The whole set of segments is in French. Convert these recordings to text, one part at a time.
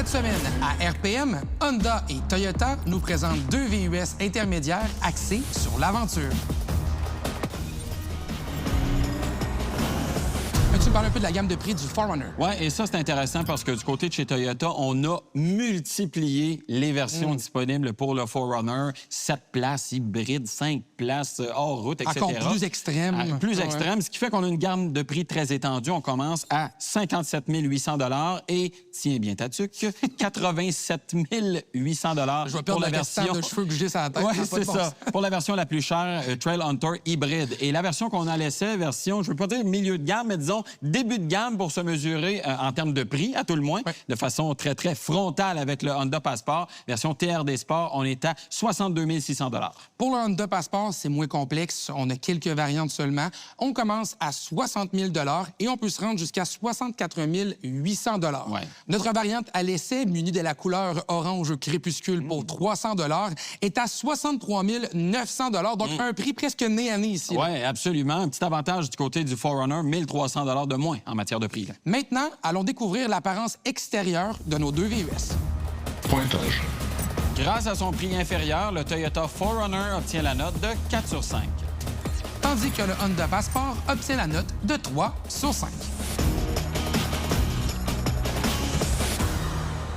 Cette semaine, à RPM, Honda et Toyota nous présentent deux VUS intermédiaires axés sur l'aventure. Tu me parles un peu de la gamme de prix du 4Runner. Oui, et ça, c'est intéressant parce que du côté de chez Toyota, on a multiplié les versions disponibles pour le 4Runner. 7 places hybrides, 5 places hors route, etc. Encore plus extrême. Plus extrême, ce qui fait qu'on a une gamme de prix très étendue. On commence à 57 800 et, tiens bien ta tuque, 87 800 Je vais perdre la version de cheveux que j'ai sur la tête. Oui, c'est ça. Pour la version la plus chère, Trail Hunter hybride. Et la version qu'on a laissée, version, je ne veux pas dire milieu de gamme, mais disons début de gamme pour se mesurer en termes de prix, à tout le moins, de façon très, très frontale avec le Honda Passport. Version TRD Sport, on est à 62 600 $. Pour le Honda Passport, c'est moins complexe. On a quelques variantes seulement. On commence à 60 000 et on peut se rendre jusqu'à 64 800 $. Notre variante à l'essai, munie de la couleur orange crépuscule pour 300 $, est à 63 900 $. Donc, un prix presque nez à nez ici. Oui, absolument. Un petit avantage du côté du 4Runner, 1 300 $ de moins en matière de prix. Là. Maintenant, allons découvrir l'apparence extérieure de nos deux VUS. Pointage. Grâce à son prix inférieur, le Toyota 4Runner obtient la note de 4 sur 5. Tandis que le Honda Passport obtient la note de 3 sur 5.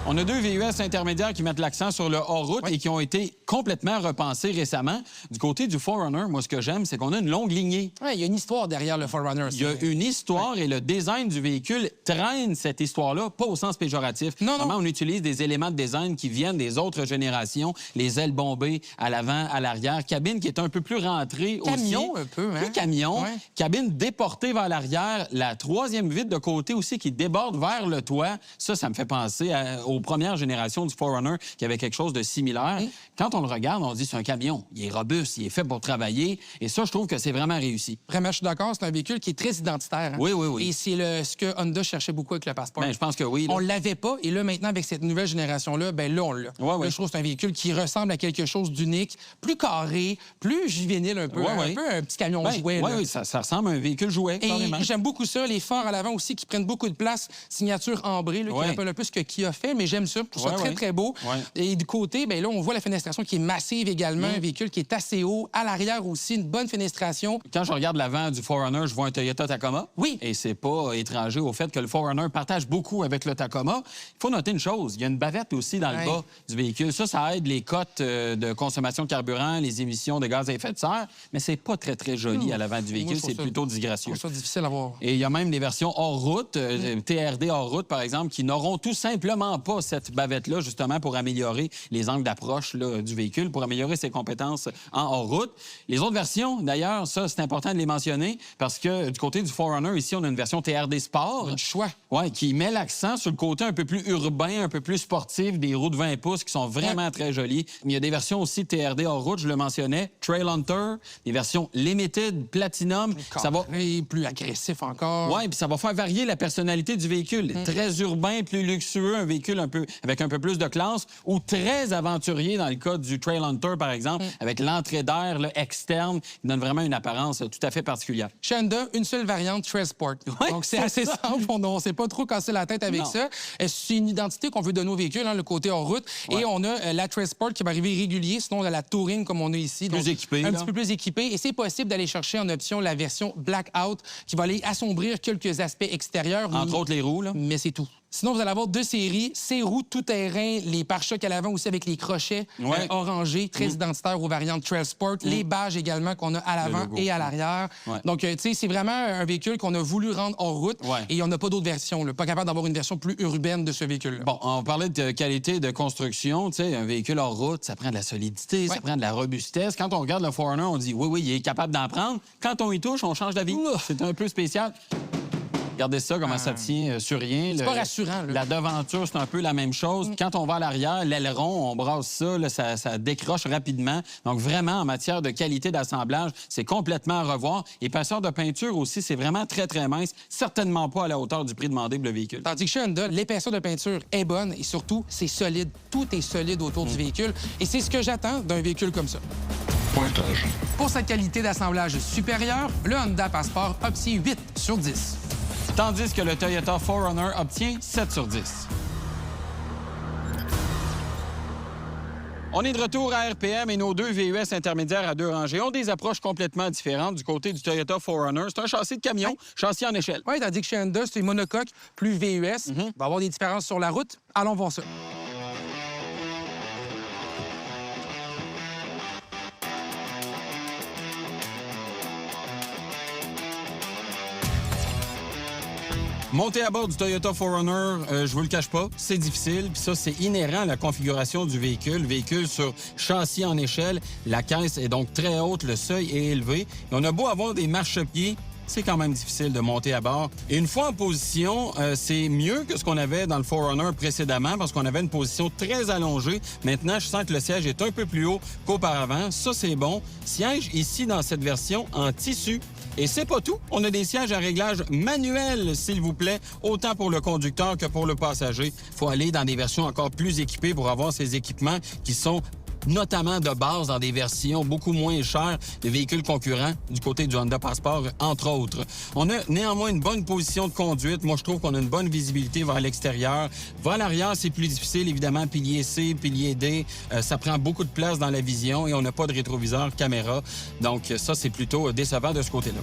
On a deux VUS intermédiaires qui mettent l'accent sur le hors-route et qui ont été complètement repensés récemment. Du côté du 4Runner, moi, ce que j'aime, c'est qu'on a une longue lignée. Oui, il y a une histoire derrière le 4Runner. Il y a une histoire et le design du véhicule traîne cette histoire-là, pas au sens péjoratif. Non. On utilise des éléments de design qui viennent des autres générations, les ailes bombées à l'avant, à l'arrière, cabine qui est un peu plus rentrée aussi. Camion un peu, hein? Plus camion, ouais. Cabine déportée vers l'arrière, la troisième vitre de côté aussi qui déborde vers le toit. Ça me fait penser aux premières générations du 4Runner qui avait quelque chose de similaire. Quand on le regarde, on dit c'est un camion. Il est robuste, il est fait pour travailler. Et ça, je trouve que c'est vraiment réussi. Vraiment, je suis d'accord. C'est un véhicule qui est très identitaire. Hein? Oui. Et c'est ce que Honda cherchait beaucoup avec le Passport. Bien, je pense que oui. Là. On l'avait pas. Et là, maintenant, avec cette nouvelle génération-là, ben là, on l'a. Là, je trouve que c'est un véhicule qui ressemble à quelque chose d'unique, plus carré, plus juvénile un peu. Un peu un petit camion jouet. Oui, ça ressemble à un véhicule jouet, carrément. Et j'aime beaucoup ça. Les phares à l'avant aussi qui prennent beaucoup de place. Signature ambrée, là, qui rappelle un peu ce que Kia fait, mais j'aime ça. Je trouve ça très, très beau. Et du côté, bien là, on voit la fenestration qui est massive également, un véhicule qui est assez haut. À l'arrière aussi, une bonne fenestration. Quand je regarde l'avant du 4Runner, je vois un Toyota Tacoma. Oui. Et c'est pas étranger au fait que le 4Runner partage beaucoup avec le Tacoma. Il faut noter une chose, il y a une bavette aussi dans le bas du véhicule. Ça aide les cotes de consommation de carburant, les émissions de gaz à effet de serre, mais c'est pas très, très joli à l'avant du véhicule. C'est plutôt disgracieux. Je trouve ça difficile à voir. Et il y a même des versions hors route, TRD hors route, par exemple, qui n'auront tout simplement pas cette bavette-là, justement, pour améliorer les angles d'approche du véhicule, pour améliorer ses compétences en hors-route. Les autres versions, d'ailleurs, ça, c'est important de les mentionner parce que du côté du 4Runner, ici, on a une version TRD Sport. Un choix. Oui, qui met l'accent sur le côté un peu plus urbain, un peu plus sportif, des roues de 20 pouces qui sont vraiment très jolies. Mais il y a des versions aussi TRD hors-route, je le mentionnais, Trail Hunter, des versions Limited, Platinum. Ça va plus agressif encore. Oui, puis ça va faire varier la personnalité du véhicule. Très urbain, plus luxueux, un véhicule avec un peu plus de classe, ou très aventurier dans le cas du Trail Hunter, par exemple, avec l'entrée d'air externe, qui donne vraiment une apparence tout à fait particulière. Chez Honda, une seule variante, Trail Sport. Donc, c'est assez simple. On ne s'est pas trop cassé la tête avec ça. C'est une identité qu'on veut donner au véhicule, le côté hors route. Et on a la Trail Sport qui va arriver régulier, sinon on a la Touring comme on a ici. Plus équipée. Un petit peu plus équipée. Et c'est possible d'aller chercher en option la version Blackout qui va aller assombrir quelques aspects extérieurs. Entre autres les roues, là. Mais c'est tout. Sinon, vous allez avoir deux séries, ces roues tout-terrain, les pare-chocs à l'avant aussi avec les crochets orangés, très identitaires aux variantes Trail Sport, les badges également qu'on a à l'avant et à l'arrière. Donc, tu sais, c'est vraiment un véhicule qu'on a voulu rendre hors route et on n'a pas d'autres versions. Pas capable d'avoir une version plus urbaine de ce véhicule-là. Bon, on parlait de qualité de construction. Tu sais, un véhicule hors route, ça prend de la solidité, ça prend de la robustesse. Quand on regarde le 4Runner, on dit oui, il est capable d'en prendre. Quand on y touche, on change d'avis. C'est un peu spécial. Regardez ça, comment ça tient sur rien. C'est pas rassurant. Là. La devanture, c'est un peu la même chose. Quand on va à l'arrière, l'aileron, on brasse ça, là, ça décroche rapidement. Donc, vraiment, en matière de qualité d'assemblage, c'est complètement à revoir. Épaisseur de peinture aussi, c'est vraiment très, très mince. Certainement pas à la hauteur du prix demandé pour le véhicule. Tandis que chez Honda, l'épaisseur de peinture est bonne et surtout, c'est solide. Tout est solide autour du véhicule. Et c'est ce que j'attends d'un véhicule comme ça. Pointage. Pour sa qualité d'assemblage supérieure, le Honda Passport obtient 8 sur 10. Tandis que le Toyota 4Runner obtient 7 sur 10. On est de retour à RPM et nos deux VUS intermédiaires à 2 rangées ont des approches complètement différentes du côté du Toyota 4Runner. C'est un châssis de camion, châssis en échelle. Oui, tandis que chez Honda, c'est une monocoque plus VUS. Il va y avoir des différences sur la route. Allons voir ça. Monter à bord du Toyota 4Runner, je vous le cache pas, c'est difficile. Puis ça, c'est inhérent à la configuration du véhicule. Véhicule sur châssis en échelle. La caisse est donc très haute, le seuil est élevé. Et on a beau avoir des marchepieds, c'est quand même difficile de monter à bord. Et une fois en position, c'est mieux que ce qu'on avait dans le 4Runner précédemment parce qu'on avait une position très allongée. Maintenant, je sens que le siège est un peu plus haut qu'auparavant. Ça, c'est bon. Siège ici dans cette version en tissu. Et c'est pas tout. On a des sièges à réglage manuel, s'il vous plaît, autant pour le conducteur que pour le passager. Il faut aller dans des versions encore plus équipées pour avoir ces équipements qui sont notamment de base dans des versions beaucoup moins chères des véhicules concurrents du côté du Honda Passport, entre autres. On a néanmoins une bonne position de conduite. Moi, je trouve qu'on a une bonne visibilité vers l'extérieur. Vers l'arrière, c'est plus difficile, évidemment. Pilier C, pilier D, ça prend beaucoup de place dans la vision et on n'a pas de rétroviseur caméra. Donc, ça, c'est plutôt décevant de ce côté-là.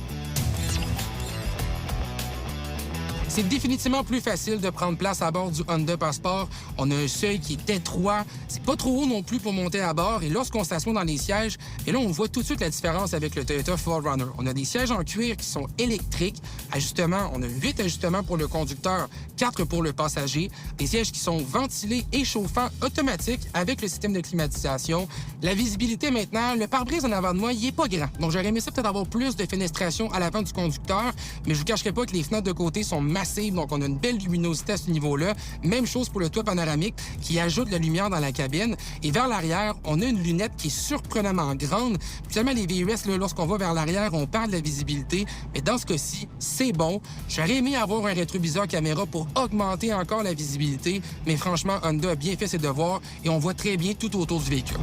C'est définitivement plus facile de prendre place à bord du Honda Passport. On a un seuil qui est étroit. C'est pas trop haut non plus pour monter à bord. Et lorsqu'on s'assoit dans les sièges, et là, on voit tout de suite la différence avec le Toyota 4Runner. On a des sièges en cuir qui sont électriques. Ajustements, on a 8 ajustements pour le conducteur, 4 pour le passager. Des sièges qui sont ventilés et chauffants automatiques avec le système de climatisation. La visibilité maintenant, le pare-brise en avant de moi, il est pas grand. Donc, j'aurais aimé ça peut-être avoir plus de fenestration à l'avant du conducteur, mais je vous cacherai pas que les fenêtres de côté sont massives. Donc, on a une belle luminosité à ce niveau-là. Même chose pour le toit panoramique qui ajoute de la lumière dans la cabine. Et vers l'arrière, on a une lunette qui est surprenamment grande. Finalement, les VUS, là, lorsqu'on va vers l'arrière, on perd de la visibilité. Mais dans ce cas-ci, c'est bon. J'aurais aimé avoir un rétroviseur caméra pour augmenter encore la visibilité. Mais franchement, Honda a bien fait ses devoirs et on voit très bien tout autour du véhicule.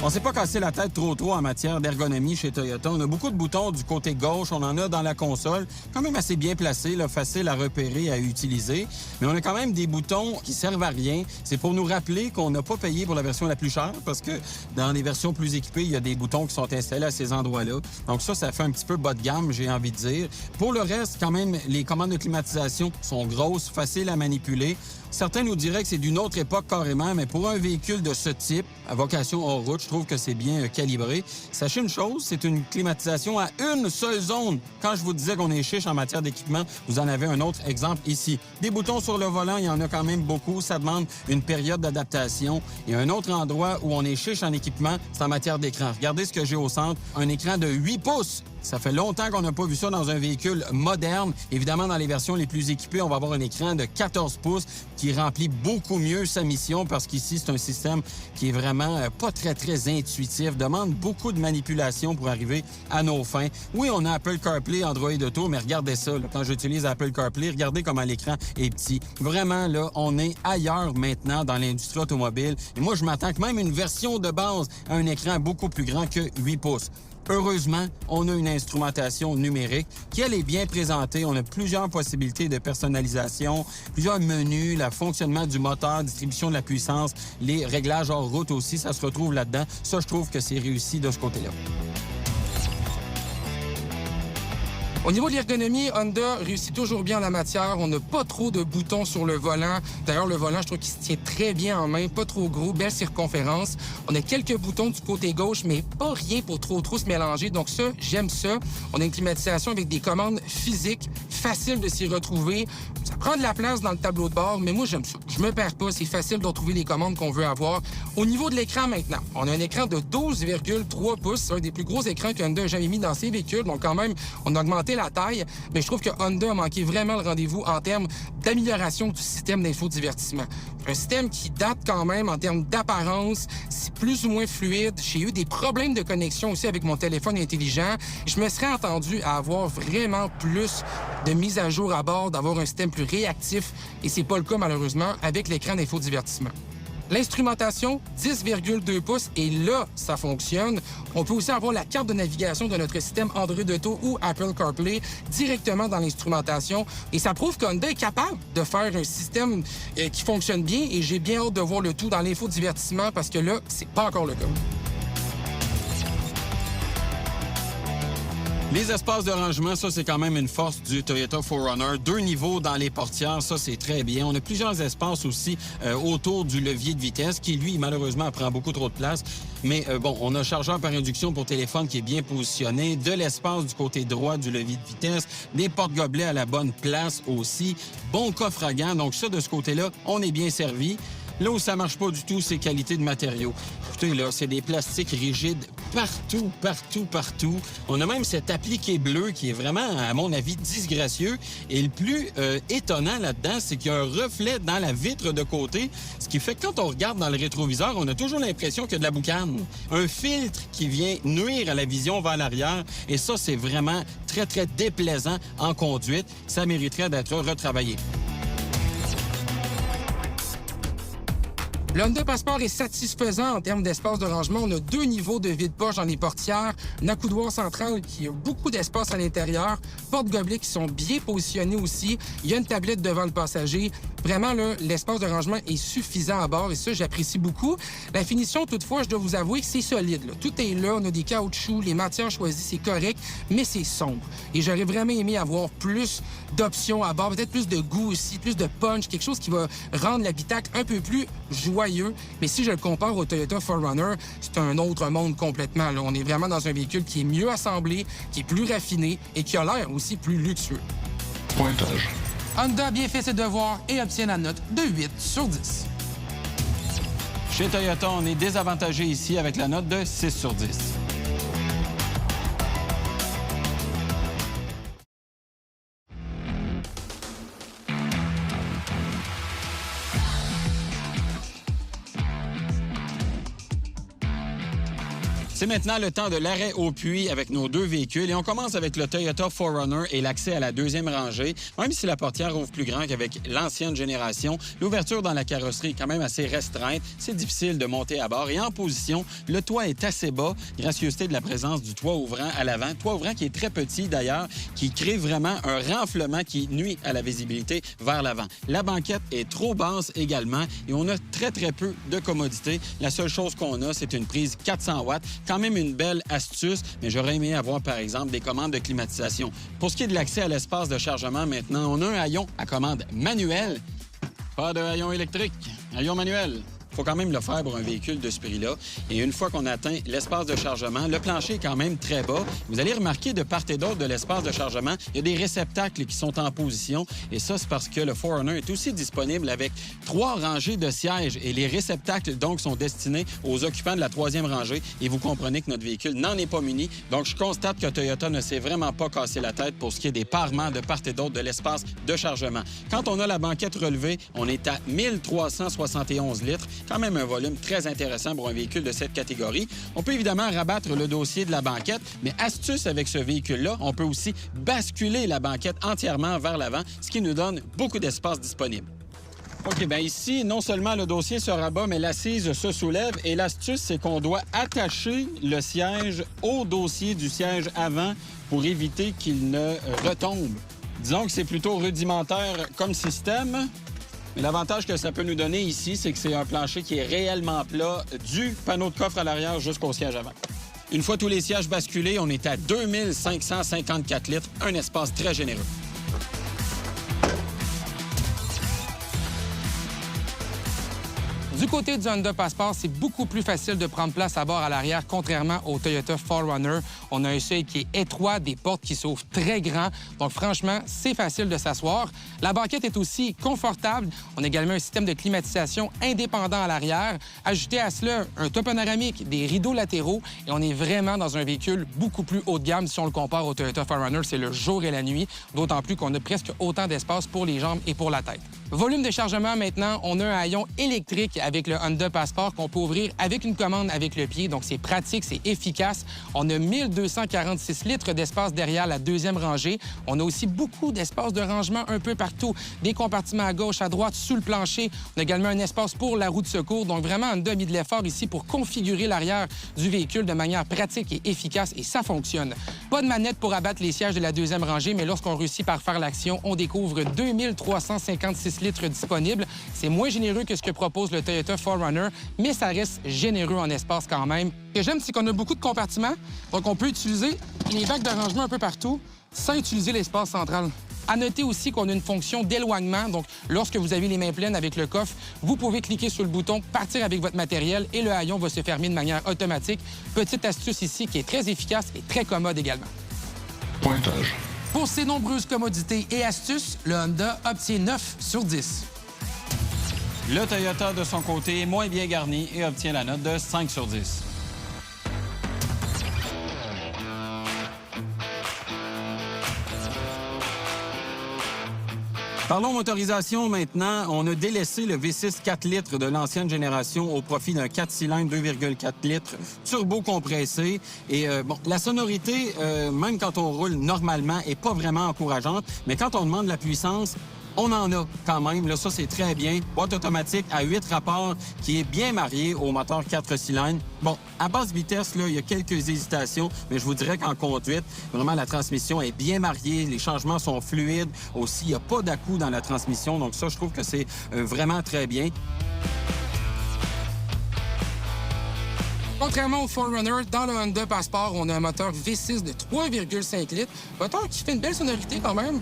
On s'est pas cassé la tête trop en matière d'ergonomie chez Toyota. On a beaucoup de boutons du côté gauche, on en a dans la console, quand même assez bien placés, là, facile à repérer, à utiliser. Mais on a quand même des boutons qui servent à rien. C'est pour nous rappeler qu'on n'a pas payé pour la version la plus chère, parce que dans les versions plus équipées, il y a des boutons qui sont installés à ces endroits-là. Donc ça fait un petit peu bas de gamme, j'ai envie de dire. Pour le reste, quand même, les commandes de climatisation sont grosses, faciles à manipuler. Certains nous diraient que c'est d'une autre époque carrément, mais pour un véhicule de ce type, à vocation hors route, je trouve que c'est bien calibré. Sachez une chose, c'est une climatisation à une seule zone. Quand je vous disais qu'on est chiche en matière d'équipement, vous en avez un autre exemple ici. Des boutons sur le volant, il y en a quand même beaucoup. Ça demande une période d'adaptation. Et un autre endroit où on est chiche en équipement, c'est en matière d'écran. Regardez ce que j'ai au centre, un écran de 8 pouces. Ça fait longtemps qu'on n'a pas vu ça dans un véhicule moderne. Évidemment, dans les versions les plus équipées, on va avoir un écran de 14 pouces qui remplit beaucoup mieux sa mission parce qu'ici, c'est un système qui est vraiment pas très intuitif, demande beaucoup de manipulation pour arriver à nos fins. Oui, on a Apple CarPlay, Android Auto, mais regardez ça. Là, quand j'utilise Apple CarPlay, regardez comment l'écran est petit. Vraiment, là, on est ailleurs maintenant dans l'industrie automobile. Et moi, je m'attends que même une version de base a un écran beaucoup plus grand que 8 pouces. Heureusement, on a une instrumentation numérique qui, elle, est bien présentée. On a plusieurs possibilités de personnalisation, plusieurs menus, le fonctionnement du moteur, distribution de la puissance, les réglages hors route aussi, ça se retrouve là-dedans. Ça, je trouve que c'est réussi de ce côté-là. Au niveau de l'ergonomie, Honda réussit toujours bien en la matière. On n'a pas trop de boutons sur le volant. D'ailleurs, le volant, je trouve qu'il se tient très bien en main, pas trop gros, belle circonférence. On a quelques boutons du côté gauche, mais pas rien pour trop se mélanger. Donc ça, j'aime ça. On a une climatisation avec des commandes physiques, facile de s'y retrouver. Ça prend de la place dans le tableau de bord, mais moi, j'aime ça. Je me perds pas, c'est facile de retrouver les commandes qu'on veut avoir. Au niveau de l'écran maintenant, on a un écran de 12,3 pouces. C'est un des plus gros écrans que Honda a jamais mis dans ses véhicules. Donc quand même, on a augmenté la taille, mais je trouve que Honda a manqué vraiment le rendez-vous en termes d'amélioration du système d'infodivertissement. Un système qui date quand même en termes d'apparence, c'est plus ou moins fluide. J'ai eu des problèmes de connexion aussi avec mon téléphone intelligent. Je me serais attendu à avoir vraiment plus de mise à jour à bord, d'avoir un système plus réactif, et c'est pas le cas malheureusement avec l'écran d'infodivertissement. L'instrumentation, 10,2 pouces, et là, ça fonctionne. On peut aussi avoir la carte de navigation de notre système Android Auto ou Apple CarPlay directement dans l'instrumentation. Et ça prouve qu'Honda est capable de faire un système qui fonctionne bien, et j'ai bien hâte de voir le tout dans l'infodivertissement parce que là, c'est pas encore le cas. Les espaces de rangement, ça, c'est quand même une force du Toyota 4Runner. 2 niveaux dans les portières, ça, c'est très bien. On a plusieurs espaces aussi autour du levier de vitesse qui, lui, malheureusement, prend beaucoup trop de place. Mais bon, on a un chargeur par induction pour téléphone qui est bien positionné, de l'espace du côté droit du levier de vitesse, des porte-gobelets à la bonne place aussi, bon coffre à gants. Donc ça, de ce côté-là, on est bien servi. Là où ça marche pas du tout, c'est qualité de matériaux. Écoutez, là, c'est des plastiques rigides partout, partout, partout. On a même cet appliqué bleu qui est vraiment, à mon avis, disgracieux. Et le plus étonnant là-dedans, c'est qu'il y a un reflet dans la vitre de côté, ce qui fait que quand on regarde dans le rétroviseur, on a toujours l'impression qu'il y a de la boucane. Un filtre qui vient nuire à la vision vers l'arrière. Et ça, c'est vraiment très, très déplaisant en conduite. Ça mériterait d'être retravaillé. Le Honda Passport est satisfaisant en termes d'espace de rangement. On a 2 niveaux de vide-poche dans les portières, un accoudoir central qui a beaucoup d'espace à l'intérieur, porte-gobelets qui sont bien positionnés aussi. Il y a une tablette devant le passager. Vraiment, là, l'espace de rangement est suffisant à bord et ça, j'apprécie beaucoup. La finition, toutefois, je dois vous avouer que c'est solide, là. Tout est là, on a des caoutchoucs, les matières choisies, c'est correct, mais c'est sombre. Et j'aurais vraiment aimé avoir plus d'options à bord, peut-être plus de goût aussi, plus de punch, quelque chose qui va rendre l'habitacle un peu plus joyeux. Mais si je le compare au Toyota 4Runner, c'est un autre monde complètement. Là. On est vraiment dans un véhicule qui est mieux assemblé, qui est plus raffiné et qui a l'air aussi plus luxueux. Pointage. Honda a bien fait ses devoirs et obtient la note de 8 sur 10. Chez Toyota, on est désavantagé ici avec la note de 6 sur 10. C'est maintenant le temps de l'arrêt au puits avec nos 2 véhicules et on commence avec le Toyota 4Runner et l'accès à la 2e rangée. Même si la portière ouvre plus grand qu'avec l'ancienne génération, l'ouverture dans la carrosserie est quand même assez restreinte. C'est difficile de monter à bord et en position, le toit est assez bas, gracieuseté de la présence du toit ouvrant à l'avant. Toit ouvrant qui est très petit d'ailleurs, qui crée vraiment un renflement qui nuit à la visibilité vers l'avant. La banquette est trop basse également et on a très, très peu de commodité. La seule chose qu'on a, c'est une prise 400 watts. Quand même une belle astuce, mais j'aurais aimé avoir, par exemple, des commandes de climatisation. Pour ce qui est de l'accès à l'espace de chargement, maintenant, on a un haillon à commande manuelle. Pas de haillon électrique, haillon manuel. Il faut quand même le faire pour un véhicule de ce prix-là. Et une fois qu'on atteint l'espace de chargement, le plancher est quand même très bas. Vous allez remarquer de part et d'autre de l'espace de chargement, il y a des réceptacles qui sont en position. Et ça, c'est parce que le 4Runner est aussi disponible avec 3 rangées de sièges. Et les réceptacles, donc, sont destinés aux occupants de la 3e rangée. Et vous comprenez que notre véhicule n'en est pas muni. Donc, je constate que Toyota ne s'est vraiment pas cassé la tête pour ce qui est des parements de part et d'autre de l'espace de chargement. Quand on a la banquette relevée, on est à 1371 litres. Quand même un volume très intéressant pour un véhicule de cette catégorie. On peut évidemment rabattre le dossier de la banquette, mais astuce avec ce véhicule-là, on peut aussi basculer la banquette entièrement vers l'avant, ce qui nous donne beaucoup d'espace disponible. OK, bien ici, non seulement le dossier se rabat, mais l'assise se soulève. Et l'astuce, c'est qu'on doit attacher le siège au dossier du siège avant pour éviter qu'il ne retombe. Disons que c'est plutôt rudimentaire comme système. Mais l'avantage que ça peut nous donner ici, c'est que c'est un plancher qui est réellement plat du panneau de coffre à l'arrière jusqu'au siège avant. Une fois tous les sièges basculés, on est à 2554 litres, un espace très généreux. Du côté du Honda Passport, c'est beaucoup plus facile de prendre place à bord à l'arrière, contrairement au Toyota 4Runner. On a un seuil qui est étroit, des portes qui s'ouvrent très grand. Donc, franchement, c'est facile de s'asseoir. La banquette est aussi confortable. On a également un système de climatisation indépendant à l'arrière. Ajouté à cela un toit panoramique, des rideaux latéraux. Et on est vraiment dans un véhicule beaucoup plus haut de gamme si on le compare au Toyota 4Runner. C'est le jour et la nuit, d'autant plus qu'on a presque autant d'espace pour les jambes et pour la tête. Volume de chargement maintenant, on a un haillon électrique avec le Honda Passport qu'on peut ouvrir avec une commande avec le pied. Donc, c'est pratique, c'est efficace. On a 1246 litres d'espace derrière la deuxième rangée. On a aussi beaucoup d'espace de rangement un peu partout. Des compartiments à gauche, à droite, sous le plancher. On a également un espace pour la roue de secours. Donc, vraiment, Honda a mis de l'effort ici pour configurer l'arrière du véhicule de manière pratique et efficace. Et ça fonctionne. Pas de manette pour abattre les sièges de la deuxième rangée, mais lorsqu'on réussit par faire l'action, on découvre 2356 litres disponibles. C'est moins généreux que ce que propose le Toyota 4Runner, mais ça reste généreux en espace quand même. Ce que j'aime, c'est qu'on a beaucoup de compartiments, donc on peut utiliser les bacs de rangement un peu partout sans utiliser l'espace central. À noter aussi qu'on a une fonction d'éloignement, donc lorsque vous avez les mains pleines avec le coffre, vous pouvez cliquer sur le bouton « Partir avec votre matériel » et le haillon va se fermer de manière automatique. Petite astuce ici qui est très efficace et très commode également. Pointage. Pour ces nombreuses commodités et astuces, le Honda obtient 9 sur 10. Le Toyota, de son côté, est moins bien garni et obtient la note de 5 sur 10. Parlons motorisation maintenant. On a délaissé le V6 4 litres de l'ancienne génération au profit d'un 4 cylindres 2,4 litres turbo compressé. Et la sonorité, même quand on roule normalement, est pas vraiment encourageante. Mais quand on demande la puissance, on en a quand même. Là, ça, c'est très bien. Boîte automatique à 8 rapports qui est bien mariée au moteur 4 cylindres. Bon, à basse vitesse, là, il y a quelques hésitations, mais je vous dirais qu'en conduite, vraiment, la transmission est bien mariée. Les changements sont fluides. Aussi, il n'y a pas d'à-coups dans la transmission. Donc ça, je trouve que c'est vraiment très bien. Contrairement au 4Runner, dans le Honda Passport, on a un moteur V6 de 3,5 litres. Moteur qui fait une belle sonorité quand même.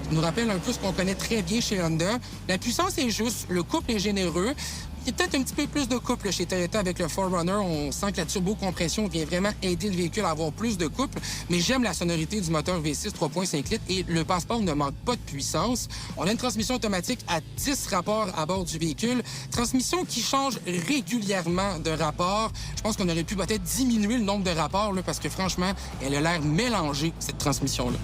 Ça nous rappelle un peu ce qu'on connaît très bien chez Honda. La puissance est juste, le couple est généreux. Il y a peut-être un petit peu plus de couple chez Toyota avec le 4Runner. On sent que la turbo-compression vient vraiment aider le véhicule à avoir plus de couple. Mais j'aime la sonorité du moteur V6 3,5 litres et le Passport ne manque pas de puissance. On a une transmission automatique à 10 rapports à bord du véhicule. Transmission qui change régulièrement de rapport. Je pense qu'on aurait pu peut-être diminuer le nombre de rapports là, parce que franchement, elle a l'air mélangée, cette transmission-là.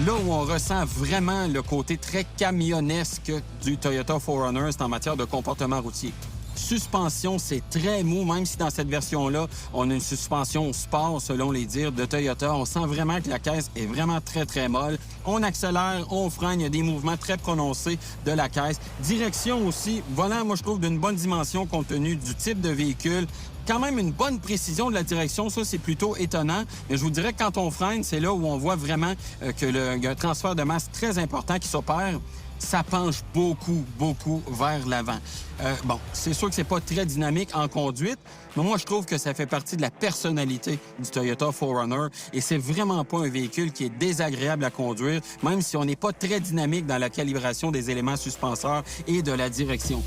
Là où on ressent vraiment le côté très camionnesque du Toyota 4Runner, c'est en matière de comportement routier. Suspension, c'est très mou, même si dans cette version-là, on a une suspension sport, selon les dires de Toyota. On sent vraiment que la caisse est vraiment très, très molle. On accélère, on freine, il y a des mouvements très prononcés de la caisse. Direction aussi, volant, moi, je trouve d'une bonne dimension compte tenu du type de véhicule. Quand même une bonne précision de la direction, ça, c'est plutôt étonnant. Mais je vous dirais que quand on freine, c'est là où on voit vraiment qu'il y a un transfert de masse très important qui s'opère. Ça penche beaucoup, beaucoup vers l'avant. C'est sûr que c'est pas très dynamique en conduite, mais moi, je trouve que ça fait partie de la personnalité du Toyota 4Runner et c'est vraiment pas un véhicule qui est désagréable à conduire, même si on n'est pas très dynamique dans la calibration des éléments suspenseurs et de la direction.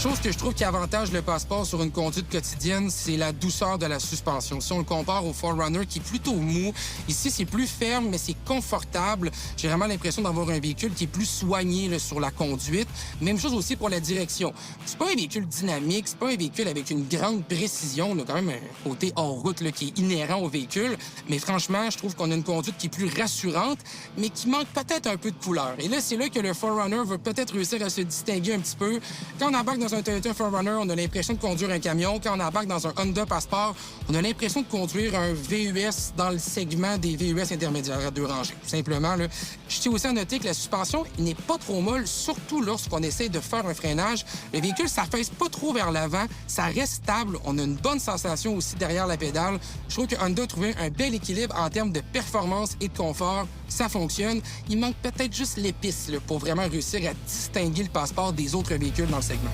Chose que je trouve qui avantage le Passport sur une conduite quotidienne, c'est la douceur de la suspension. Si on le compare au 4Runner qui est plutôt mou, ici c'est plus ferme mais c'est confortable. J'ai vraiment l'impression d'avoir un véhicule qui est plus soigné là, sur la conduite. Même chose aussi pour la direction. C'est pas un véhicule dynamique, c'est pas un véhicule avec une grande précision. On a quand même un côté hors route là, qui est inhérent au véhicule. Mais franchement, je trouve qu'on a une conduite qui est plus rassurante, mais qui manque peut-être un peu de couleur. Et là, c'est là que le 4Runner veut peut-être réussir à se distinguer un petit peu. Quand on embarque dans un Toyota 4Runner, on a l'impression de conduire un camion. Quand on embarque dans un Honda Passport, on a l'impression de conduire un VUS dans le segment des VUS intermédiaires à 2 rangées. Simplement, là. Je tiens aussi à noter que la suspension n'est pas trop molle, surtout lorsqu'on essaie de faire un freinage. Le véhicule, ça fesse pas trop vers l'avant, ça reste stable. On a une bonne sensation aussi derrière la pédale. Je trouve que Honda a trouvé un bel équilibre en termes de performance et de confort. Ça fonctionne. Il manque peut-être juste l'épice là, pour vraiment réussir à distinguer le Passport des autres véhicules dans le segment.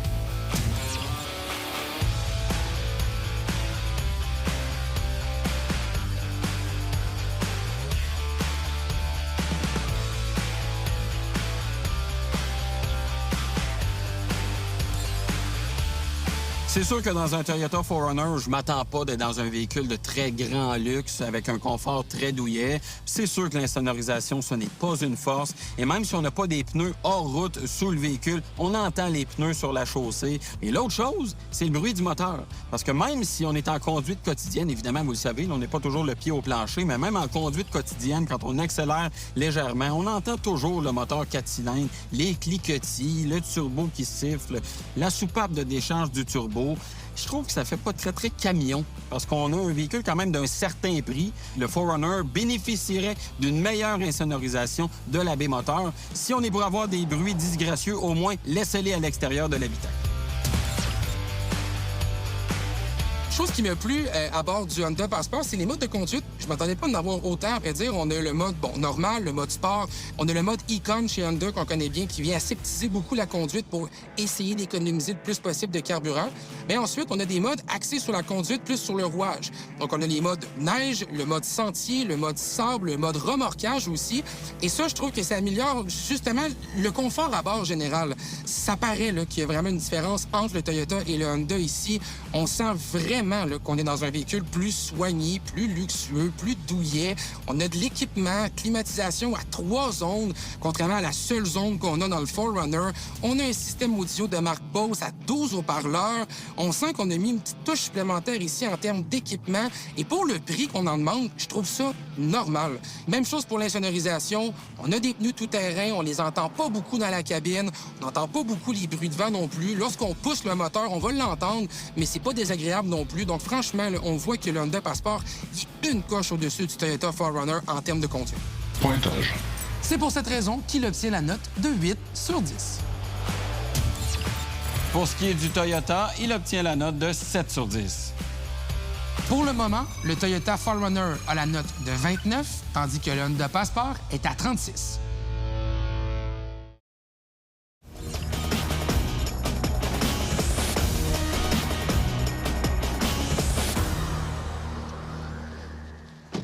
C'est sûr que dans un Toyota 4Runner, je m'attends pas d'être dans un véhicule de très grand luxe avec un confort très douillet. C'est sûr que l'insonorisation, ce n'est pas une force. Et même si on n'a pas des pneus hors route sous le véhicule, on entend les pneus sur la chaussée. Et l'autre chose, c'est le bruit du moteur. Parce que même si on est en conduite quotidienne, évidemment, vous le savez, on n'est pas toujours le pied au plancher, mais même en conduite quotidienne, quand on accélère légèrement, on entend toujours le moteur 4 cylindres, les cliquetis, le turbo qui siffle, la soupape de décharge du turbo. Je trouve que ça fait pas très, très camion parce qu'on a un véhicule quand même d'un certain prix. Le 4Runner bénéficierait d'une meilleure insonorisation de la baie moteur. Si on est pour avoir des bruits disgracieux, au moins, laissez-les à l'extérieur de l'habitacle. Chose qui m'a plu à bord du Honda Passport, c'est les modes de conduite. Je m'attendais pas d'en avoir autant, à vrai dire. On a le mode normal, le mode sport. On a le mode Econ chez Honda qu'on connaît bien, qui vient aseptiser beaucoup la conduite pour essayer d'économiser le plus possible de carburant. Mais ensuite, on a des modes axés sur la conduite, plus sur le rouage. Donc, on a les modes neige, le mode sentier, le mode sable, le mode remorquage aussi. Et ça, je trouve que ça améliore justement le confort à bord général. Ça paraît qu'il y a vraiment une différence entre le Toyota et le Honda ici. On sent vraiment qu'on est dans un véhicule plus soigné, plus luxueux, plus douillet. On a de l'équipement, climatisation à 3 zones, contrairement à la seule zone qu'on a dans le 4Runner. On a un système audio de marque Bose à 12 haut-parleurs. On sent qu'on a mis une petite touche supplémentaire ici en termes d'équipement. Et pour le prix qu'on en demande, je trouve ça normal. Même chose pour l'insonorisation. On a des pneus tout-terrain, on les entend pas beaucoup dans la cabine. On n'entend pas beaucoup les bruits de vent non plus. Lorsqu'on pousse le moteur, on va l'entendre, mais c'est pas désagréable non plus. Donc, franchement, là, on voit que le Honda Passport est une coche au-dessus du Toyota 4Runner en termes de conduite. Pointage. C'est pour cette raison qu'il obtient la note de 8 sur 10. Pour ce qui est du Toyota, il obtient la note de 7 sur 10. Pour le moment, le Toyota 4Runner a la note de 29, tandis que le Honda Passport est à 36.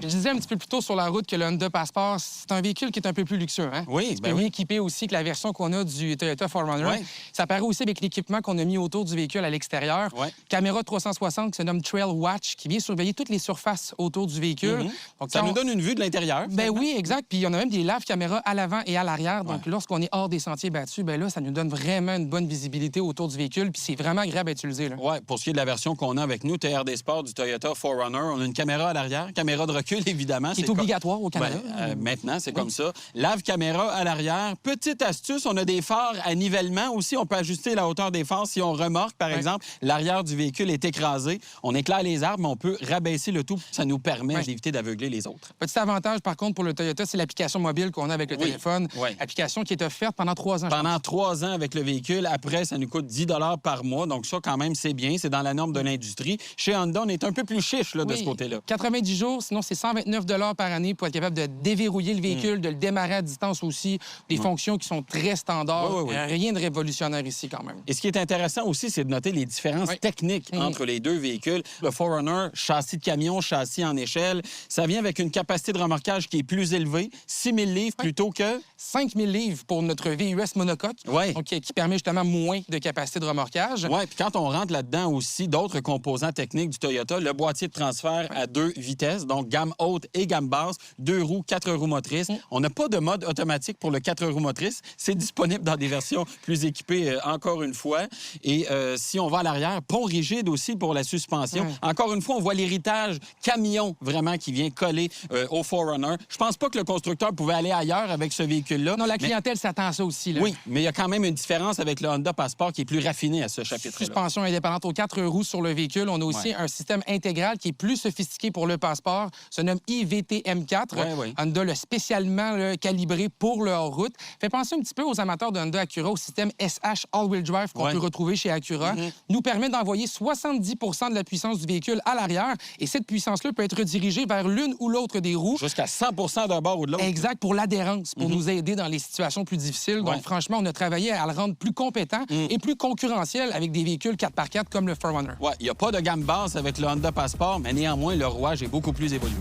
Je disais un petit peu plus tôt sur la route que le Honda Passport, c'est un véhicule qui est un peu plus luxueux. Hein? Oui, c'est mieux équipé aussi que la version qu'on a du Toyota 4Runner. Ouais. Ça apparaît aussi avec l'équipement qu'on a mis autour du véhicule à l'extérieur. Ouais. Caméra 360 qui se nomme Trail Watch, qui vient surveiller toutes les surfaces autour du véhicule. Donc, Ça nous donne une vue de l'intérieur. Ben oui, exact. Puis on a même des lave-caméras à l'avant et à l'arrière. Donc, lorsqu'on est hors des sentiers battus, ben là, ça nous donne vraiment une bonne visibilité autour du véhicule. Puis c'est vraiment agréable à utiliser. Oui, pour ce qui est de la version qu'on a avec nous, TRD Sport du Toyota 4Runner, on a une caméra à l'arrière, caméra de recul, évidemment. Qui est obligatoire au Canada. Maintenant, c'est comme ça. Lave-caméra à l'arrière. Petite astuce, on a des phares à nivellement aussi. On peut ajuster la hauteur des phares si on remorque, par exemple. L'arrière du véhicule est écrasé. On éclaire les arbres, mais on peut rabaisser le tout. Ça nous permet d'éviter d'aveugler les autres. Petit avantage, par contre, pour le Toyota, c'est l'application mobile qu'on a avec le téléphone. Oui. Application qui est offerte pendant 3 ans. Pendant 3 ans avec le véhicule. Après, ça nous coûte 10 $ par mois. Donc ça, quand même, c'est bien. C'est dans la norme de l'industrie. Chez Honda, on est un peu plus chiche là, de ce côté-là. 90 jours, sinon c'est 129 $ par année pour être capable de déverrouiller le véhicule, de le démarrer à distance aussi. Des fonctions qui sont très standards. Rien de révolutionnaire ici, quand même. Et ce qui est intéressant aussi, c'est de noter les différences techniques entre les deux véhicules. Le 4Runner, châssis de camion, châssis en échelle, ça vient avec une capacité de remorquage qui est plus élevée, 6 000 livres plutôt que 5 000 livres pour notre VUS monocoque, donc, qui permet justement moins de capacité de remorquage. Oui, puis quand on rentre là-dedans aussi, d'autres composants techniques du Toyota, le boîtier de transfert à 2 vitesses, donc gamme haute et gamme basse, 2 roues, 4 roues motrices. On n'a pas de mode automatique pour le 4 roues motrices. C'est disponible dans des versions plus équipées, encore une fois. Et si on va à l'arrière, pont rigide aussi pour la suspension. Encore une fois, on voit l'héritage camion vraiment qui vient coller au 4Runner. Je pense pas que le constructeur pouvait aller ailleurs avec ce véhicule-là. Non, la clientèle s'attend à ça aussi. Là. Oui, mais il y a quand même une différence avec le Honda Passport qui est plus raffiné à ce chapitre-là. Suspension indépendante aux 4 roues sur le véhicule. On a aussi un système intégral qui est plus sophistiqué pour le Passport. Se nomme IVT M4. Honda l'a spécialement calibré pour le hors-route. Fait penser un petit peu aux amateurs de Honda Acura au système SH All-Wheel Drive qu'on peut retrouver chez Acura. Nous permet d'envoyer 70 % de la puissance du véhicule à l'arrière. Et cette puissance-là peut être redirigée vers l'une ou l'autre des roues. Jusqu'à 100 d'un bord ou de l'autre. Exact, pour l'adhérence, pour nous aider dans les situations plus difficiles. Donc, franchement, on a travaillé à le rendre plus compétent et plus concurrentiel avec des véhicules 4x4 comme le 4Runner. Oui, il n'y a pas de gamme basse avec le Honda Passport, mais néanmoins, le rouage est beaucoup plus évolué.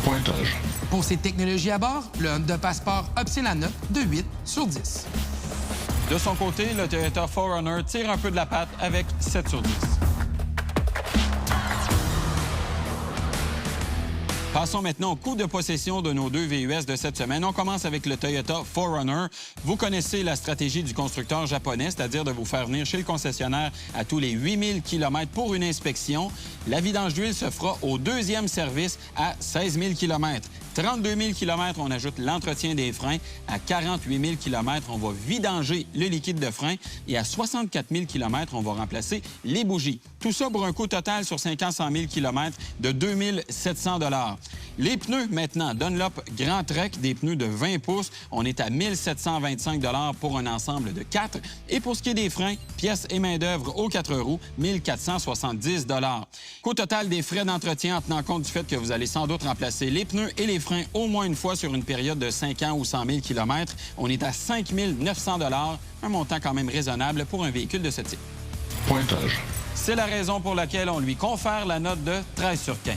Pointage. Pour ses technologies à bord, le Honda Passport obtient la note de 8 sur 10. De son côté, le Toyota 4Runner tire un peu de la patte avec 7 sur 10. Passons maintenant au coût de possession de nos deux VUS de cette semaine. On commence avec le Toyota 4Runner. Vous connaissez la stratégie du constructeur japonais, c'est-à-dire de vous faire venir chez le concessionnaire à tous les 8000 km pour une inspection. La vidange d'huile se fera au deuxième service à 16 000 km. 32 000 km, on ajoute l'entretien des freins. À 48 000 km, on va vidanger le liquide de frein. Et à 64 000 km, on va remplacer les bougies. Tout ça pour un coût total sur 500 000 km de 2 700 $. Les pneus, maintenant, Dunlop Grand Trek, des pneus de 20 pouces. On est à 1 725 $ pour un ensemble de 4. Et pour ce qui est des freins, pièces et main-d'œuvre aux 4 roues, 1 470 $. Coût total des frais d'entretien en tenant compte du fait que vous allez sans doute remplacer les pneus et les freins au moins une fois sur une période de 5 ans ou 100 000 km. On est à 5 900 $, un montant quand même raisonnable pour un véhicule de ce type. Pointage. C'est la raison pour laquelle on lui confère la note de 13 sur 15.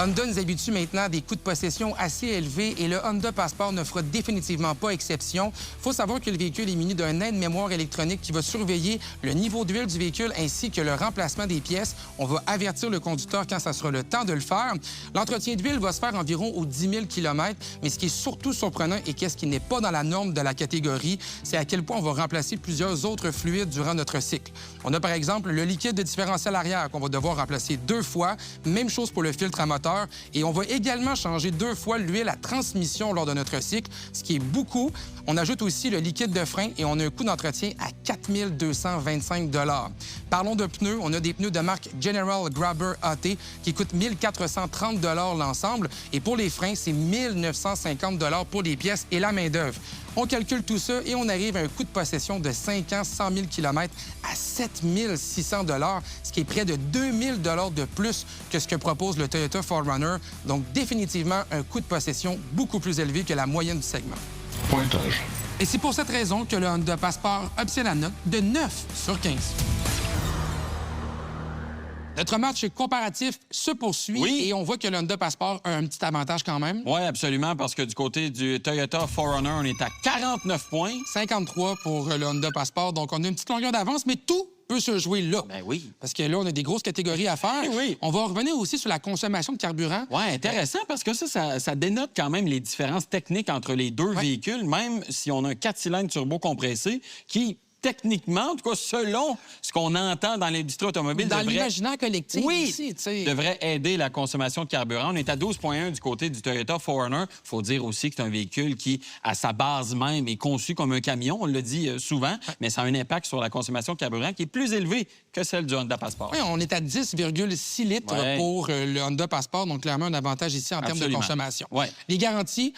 Honda nous habitue maintenant à des coûts de possession assez élevés et le Honda Passport ne fera définitivement pas exception. Il faut savoir que le véhicule est muni d'un aide-mémoire électronique qui va surveiller le niveau d'huile du véhicule ainsi que le remplacement des pièces. On va avertir le conducteur quand ça sera le temps de le faire. L'entretien d'huile va se faire environ aux 10 000 km, mais ce qui est surtout surprenant et qu'est-ce qui n'est pas dans la norme de la catégorie, c'est à quel point on va remplacer plusieurs autres fluides durant notre cycle. On a par exemple le liquide de différentiel arrière qu'on va devoir remplacer 2 fois. Même chose pour le filtre à moteur. Et on va également changer 2 fois l'huile à transmission lors de notre cycle, ce qui est beaucoup. On ajoute aussi le liquide de frein et on a un coût d'entretien à 4 225 $. Parlons de pneus. On a des pneus de marque General Grabber AT qui coûtent 1 430 $ l'ensemble. Et pour les freins, c'est 1 950 $ pour les pièces et la main-d'œuvre. On calcule tout ça et on arrive à un coût de possession de 5 ans, 100 000 km à 7 600 $, ce qui est près de 2 000 $ de plus que ce que propose le Toyota 4Runner. Donc, définitivement, un coût de possession beaucoup plus élevé que la moyenne du segment. Pointage. Et c'est pour cette raison que le Honda Passport obtient la note de 9 sur 15. Notre match comparatif se poursuit et on voit que le Honda Passport a un petit avantage quand même. Oui, absolument, parce que du côté du Toyota 4Runner, on est à 49 points. 53 pour le Honda Passport, donc on a une petite longueur d'avance, mais tout peut se jouer là. Ben oui. Parce que là, on a des grosses catégories à faire. Oui. On va revenir aussi sur la consommation de carburant. Oui, intéressant, parce que ça dénote quand même les différences techniques entre les deux véhicules, même si on a un 4 cylindres turbo-compressé qui... techniquement, en tout cas, selon ce qu'on entend dans l'industrie automobile... Dans l'imaginaire collectif aussi, devrait aider la consommation de carburant. On est à 12,1 du côté du Toyota 4Runner. Il faut dire aussi que c'est un véhicule qui, à sa base même, est conçu comme un camion. On le dit souvent, mais ça a un impact sur la consommation de carburant qui est plus élevé que celle du Honda Passport. Oui, on est à 10,6 litres pour le Honda Passport, donc clairement un avantage ici en termes de consommation. Les garanties,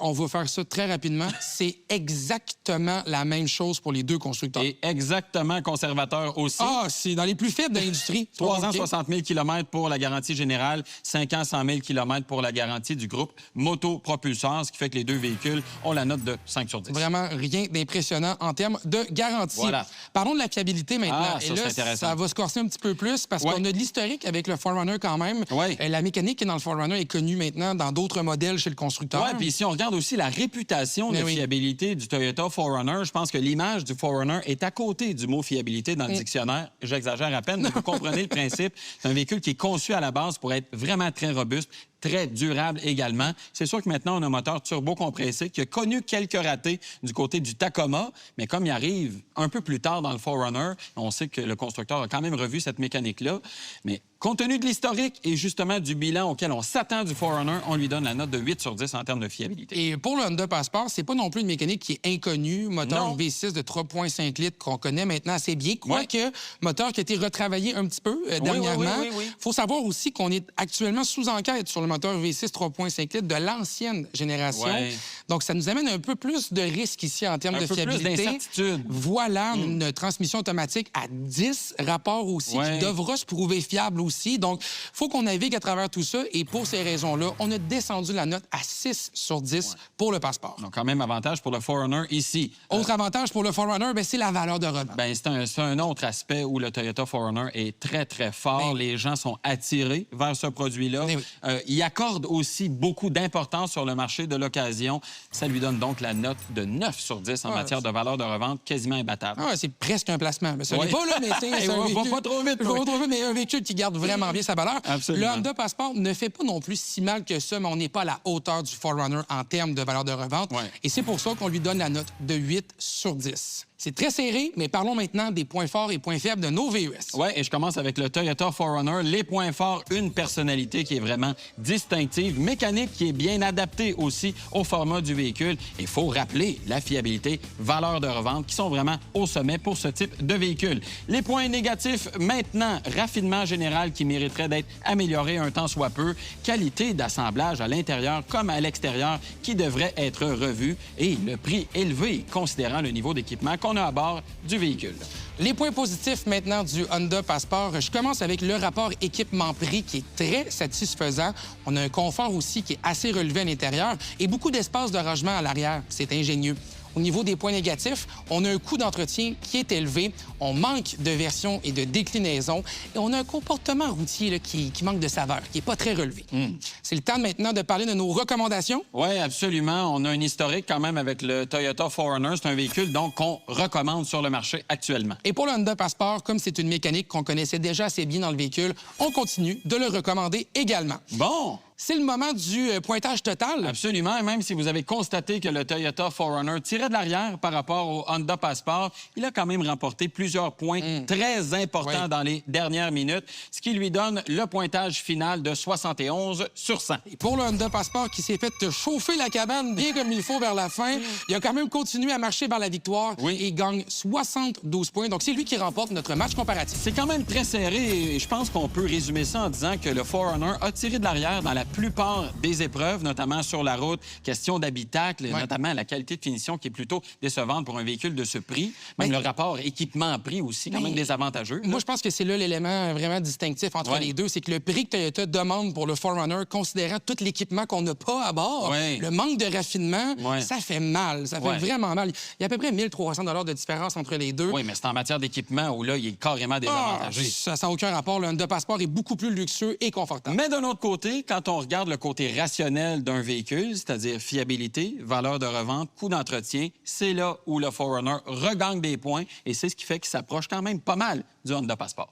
on va faire ça très rapidement. C'est exactement la même chose pour les deux constructeurs. Et exactement conservateur aussi. Ah, c'est dans les plus faibles de l'industrie. 3 ans, 60 000 km pour la garantie générale, 5 ans, 100 000 km pour la garantie du groupe Moto-Propulseur, ce qui fait que les deux véhicules ont la note de 5 sur 10. Vraiment rien d'impressionnant en termes de garantie. Voilà. Parlons de la fiabilité maintenant. Ça, c'est intéressant. Ça va se corser un petit peu plus parce qu'on a de l'historique avec le 4Runner quand même. La mécanique qui est dans le 4Runner est connue maintenant dans d'autres modèles chez le constructeur. Oui, puis si on regarde aussi la réputation de fiabilité du Toyota 4Runner, je pense que l'image du 4Runner est à côté du mot fiabilité dans le dictionnaire. J'exagère à peine, mais vous comprenez le principe. C'est un véhicule qui est conçu à la base pour être vraiment très robuste, très durable également. C'est sûr que maintenant, on a un moteur turbo-compressé qui a connu quelques ratés du côté du Tacoma, mais comme il arrive un peu plus tard dans le 4Runner, on sait que le constructeur a quand même revu cette mécanique-là. Mais compte tenu de l'historique et justement du bilan auquel on s'attend du 4Runner, on lui donne la note de 8 sur 10 en termes de fiabilité. Et pour le Honda Passport, c'est pas non plus une mécanique qui est inconnue. Moteur V6 de 3,5 litres qu'on connaît maintenant assez bien, quoique moteur qui a été retravaillé un petit peu dernièrement. Il faut savoir aussi qu'on est actuellement sous enquête sur le moteur V6 3,5 litres de l'ancienne génération. Donc, ça nous amène un peu plus de risques ici en termes de fiabilité. Plus d'incertitude. Voilà, une transmission automatique à 10 rapports aussi, qui devra se prouver fiable aussi. Donc, il faut qu'on navigue à travers tout ça. Et pour ces raisons-là, on a descendu la note à 6 sur 10 pour le Passport. Donc, quand même avantage pour le 4Runner ici. Autre avantage pour le 4Runner, c'est la valeur de revente. C'est un autre aspect où le Toyota 4Runner est très, très fort. Les gens sont attirés vers ce produit-là. Il accorde aussi beaucoup d'importance sur le marché de l'occasion Ça lui donne donc la note de 9 sur 10 en matière de valeur de revente, quasiment imbattable. Ah, c'est presque un placement. Mais ça n'est pas, là, mais c'est un véhicule... Va pas trop vite. Va pas trop vite, mais un véhicule qui garde vraiment bien sa valeur. Absolument. Le Honda Passport ne fait pas non plus si mal que ça, mais on n'est pas à la hauteur du 4Runner en termes de valeur de revente. Ouais. Et c'est pour ça qu'on lui donne la note de 8 sur 10. C'est très serré, mais parlons maintenant des points forts et points faibles de nos VUS. Oui, et je commence avec le Toyota 4Runner. Les points forts, une personnalité qui est vraiment distinctive, mécanique qui est bien adaptée aussi au format du véhicule. Il faut rappeler la fiabilité, valeur de revente qui sont vraiment au sommet pour ce type de véhicule. Les points négatifs, maintenant, raffinement général qui mériterait d'être amélioré un temps soit peu, qualité d'assemblage à l'intérieur comme à l'extérieur qui devrait être revu et le prix élevé considérant le niveau d'équipement qu'on a à bord du véhicule. Les points positifs maintenant du Honda Passport. Je commence avec le rapport équipement-prix qui est très satisfaisant. On a un confort aussi qui est assez relevé à l'intérieur et beaucoup d'espace de rangement à l'arrière. C'est ingénieux. Au niveau des points négatifs, on a un coût d'entretien qui est élevé, on manque de versions et de déclinaisons, et on a un comportement routier là, qui manque de saveur, qui n'est pas très relevé. C'est le temps maintenant de parler de nos recommandations. Oui, absolument. On a un historique quand même avec le Toyota 4Runner. C'est un véhicule donc qu'on recommande sur le marché actuellement. Et pour le Honda Passport, comme c'est une mécanique qu'on connaissait déjà assez bien dans le véhicule, on continue de le recommander également. Bon! C'est le moment du pointage total. Absolument. Et même si vous avez constaté que le Toyota 4Runner tirait de l'arrière par rapport au Honda Passport, il a quand même remporté plusieurs points très importants dans les dernières minutes, ce qui lui donne le pointage final de 71 sur 100. Et pour le Honda Passport qui s'est fait chauffer la cabane bien comme il faut vers la fin, il a quand même continué à marcher vers la victoire et il gagne 72 points. Donc, c'est lui qui remporte notre match comparatif. C'est quand même très serré et je pense qu'on peut résumer ça en disant que le 4Runner a tiré de l'arrière dans la plupart des épreuves, notamment sur la route, question d'habitacle, notamment la qualité de finition qui est plutôt décevante pour un véhicule de ce prix. Même le rapport équipement-prix aussi, quand même désavantageux. Moi, je pense que c'est là l'élément vraiment distinctif entre les deux, c'est que le prix que Toyota demande pour le 4Runner, considérant tout l'équipement qu'on n'a pas à bord, le manque de raffinement, ça fait mal, ça fait vraiment mal. Il y a à peu près 1300 $ de différence entre les deux. Oui, mais c'est en matière d'équipement où là, il est carrément désavantagé. Ça n'a aucun rapport. Le Honda Passport est beaucoup plus luxueux et confortable. Mais d'un autre côté, quand on regarde le côté rationnel d'un véhicule, c'est-à-dire fiabilité, valeur de revente, coût d'entretien, c'est là où le 4Runner regagne des points et c'est ce qui fait qu'il s'approche quand même pas mal du Honda Passport.